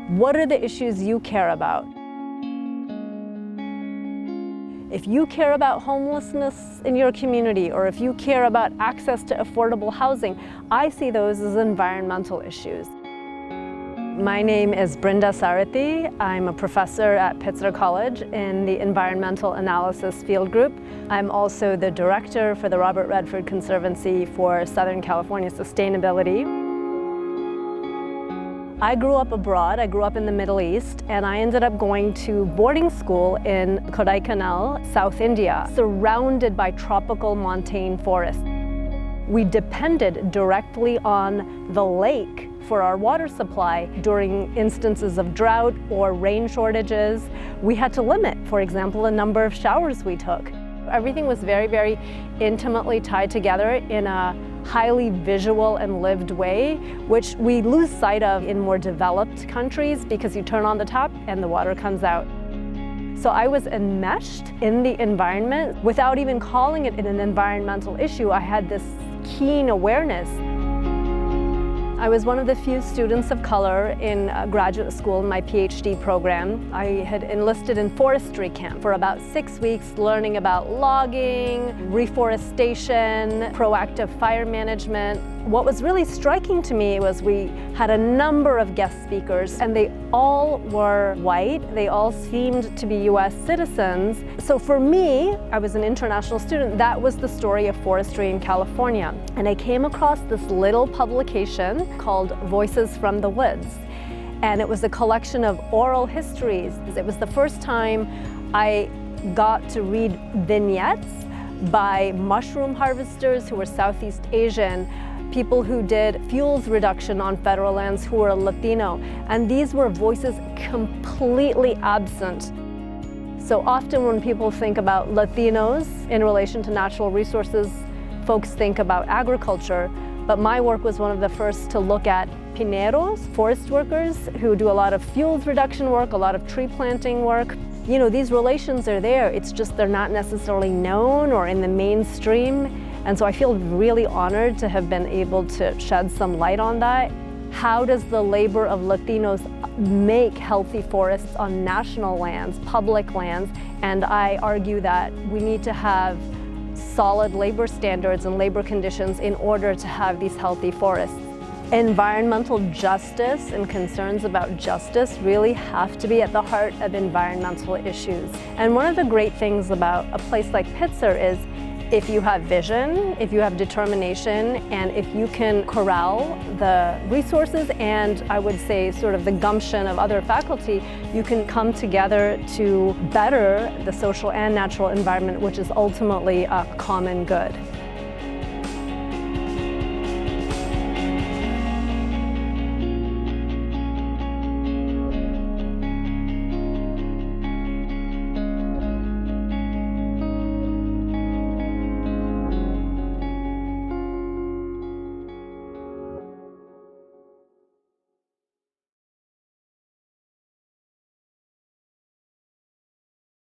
What are the issues you care about? If you care about homelessness in your community, or if you care about access to affordable housing, I see those as environmental issues. My name is Brinda Sarathy. I'm a professor at Pitzer College in the Environmental Analysis Field Group. I'm also the director for the Robert Redford Conservancy for Southern California Sustainability. I grew up abroad. I grew up in the Middle East, and I ended up going to boarding school in Kodaikanal, South India, surrounded by tropical montane forests. We depended directly on the lake for our water supply during instances of drought or rain shortages. We had to limit, for example, the number of showers we took. Everything was very, very intimately tied together in a highly visual and lived way, which we lose sight of in more developed countries because you turn on the tap and the water comes out. So I was enmeshed in the environment without even calling it an environmental issue. I had this keen awareness. I was one of the few students of color in graduate school in my PhD program. I had enlisted in forestry camp for about 6 weeks, learning about logging, reforestation, proactive fire management. What was really striking to me was we had a number of guest speakers, and they all were white. They all seemed to be US citizens. So for me, I was an international student, that was the story of forestry in California. And I came across this little publication called Voices from the Woods. And it was a collection of oral histories. It was the first time I got to read vignettes by mushroom harvesters who were Southeast Asian, people who did fuels reduction on federal lands who were Latino, and these were voices completely absent. So often when people think about Latinos in relation to natural resources, folks think about agriculture, but my work was one of the first to look at pineros, forest workers who do a lot of fuels reduction work, a lot of tree planting work. You know, these relations are there, it's just they're not necessarily known or in the mainstream. And so I feel really honored to have been able to shed some light on that. How does the labor of Latinos make healthy forests on national lands, public lands? And I argue that we need to have solid labor standards and labor conditions in order to have these healthy forests. Environmental justice and concerns about justice really have to be at the heart of environmental issues. And one of the great things about a place like Pitzer is if you have vision, if you have determination, and if you can corral the resources and I would say sort of the gumption of other faculty, you can come together to better the social and natural environment, which is ultimately a common good.